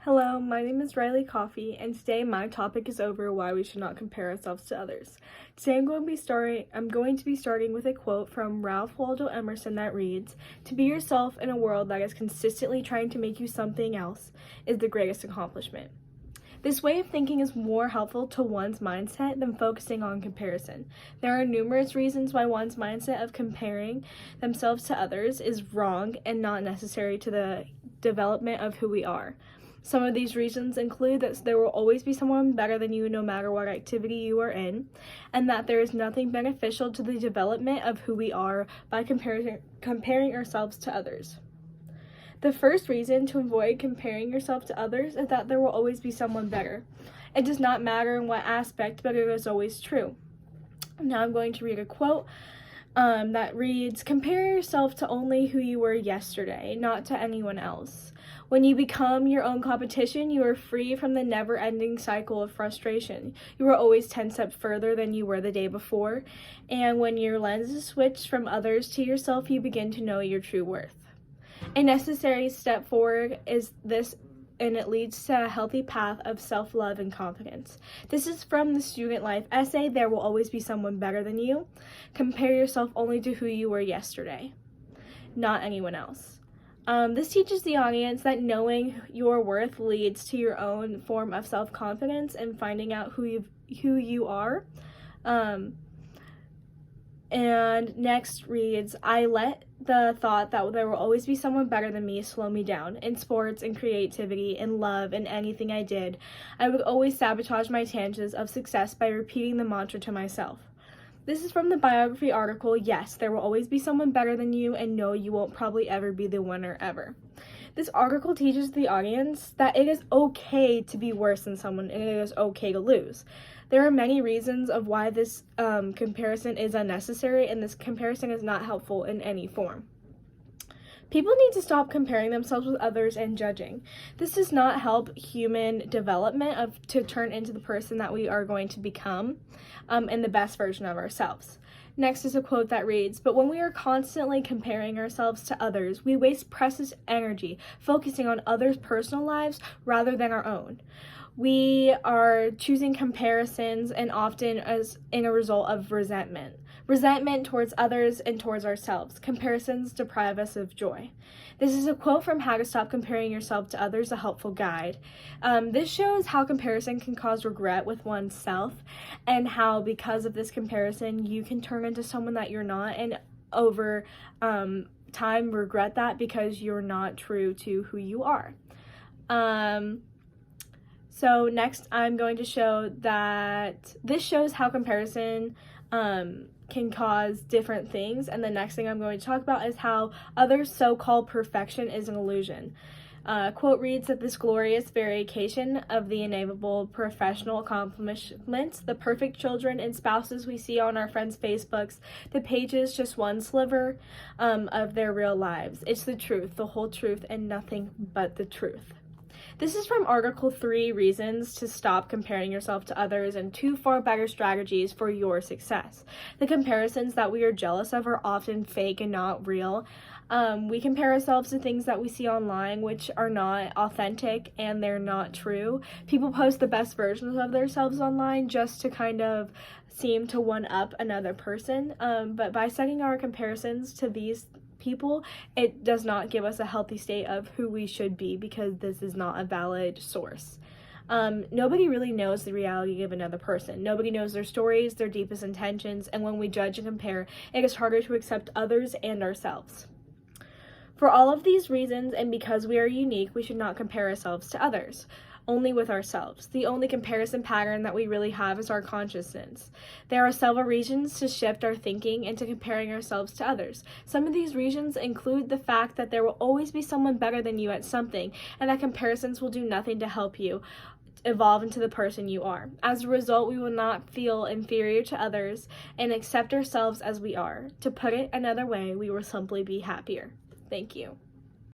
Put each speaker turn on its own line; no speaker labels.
Hello, my name is Riley Coffey, and today my topic is over why we should not compare ourselves to others. Today I'm going to be starting with a quote from Ralph Waldo Emerson that reads, "To be yourself in a world that is consistently trying to make you something else is the greatest accomplishment." This way of thinking is more helpful to one's mindset than focusing on comparison. There are numerous reasons why one's mindset of comparing themselves to others is wrong and not necessary to the development of who we are. Some of these reasons include that there will always be someone better than you no matter what activity you are in, and that there is nothing beneficial to the development of who we are by comparing ourselves to others. The first reason to avoid comparing yourself to others is that there will always be someone better. It does not matter in what aspect, but it is always true. Now I'm going to read a quote that reads, "Compare yourself to only who you were yesterday, not to anyone else. When you become your own competition, you are free from the never-ending cycle of frustration. You are always 10 steps further than you were the day before, and when your lens is switched from others to yourself, you begin to know your true worth." A necessary step forward is this, and it leads to a healthy path of self-love and confidence. This is from the Student Life essay, "There Will Always Be Someone Better Than You." Compare yourself only to who you were yesterday, not anyone else. This teaches the audience that knowing your worth leads to your own form of self-confidence and finding out who you are. And next reads, "I let the thought that there will always be someone better than me slow me down. In sports, in creativity, in love, in anything I did, I would always sabotage my chances of success by repeating the mantra to myself." This is from the biography article, "Yes, There Will Always Be Someone Better Than You, and No, You Won't Probably Ever Be the Winner Ever." This article teaches the audience that it is okay to be worse than someone, and it is okay to lose. There are many reasons of why this comparison is unnecessary, and this comparison is not helpful in any form. People need to stop comparing themselves with others and judging. This does not help human development to turn into the person that we are going to become, and the best version of ourselves. Next is a quote that reads, "But when we are constantly comparing ourselves to others, we waste precious energy focusing on others' personal lives rather than our own. We are choosing comparisons and often as in a result of resentment towards others and towards ourselves. Comparisons deprive us of joy." This is a quote from How to Stop Comparing Yourself to Others, a helpful guide. This shows how comparison can cause regret with oneself, and how because of this comparison you can turn into someone that you're not, and over time regret that because you're not true to who you are. So next I'm going to show that this shows how comparison can cause different things, and the next thing I'm going to talk about is how others' so-called perfection is an illusion. Quote reads that "This glorious variation of the inevitable professional accomplishments, the perfect children and spouses we see on our friends' Facebooks, the page is just one sliver of their real lives. It's the truth, the whole truth, and nothing but the truth." This is from Article 3, Reasons to Stop Comparing Yourself to Others and 2 Far Better Strategies for Your Success. The comparisons that we are jealous of are often fake and not real. We compare ourselves to things that we see online which are not authentic and they're not true. People post the best versions of themselves online just to kind of seem to one-up another person, but by setting our comparisons to these people, it does not give us a healthy state of who we should be, because this is not a valid source. Nobody really knows the reality of another person. Nobody knows their stories, their deepest intentions, and when we judge and compare, it is harder to accept others and ourselves. For all of these reasons, and because we are unique, we should not compare ourselves to others, only with ourselves. The only comparison pattern that we really have is our consciousness. There are several reasons to shift our thinking into comparing ourselves to others. Some of these reasons include the fact that there will always be someone better than you at something, and that comparisons will do nothing to help you evolve into the person you are. As a result, we will not feel inferior to others and accept ourselves as we are. To put it another way, we will simply be happier. Thank you.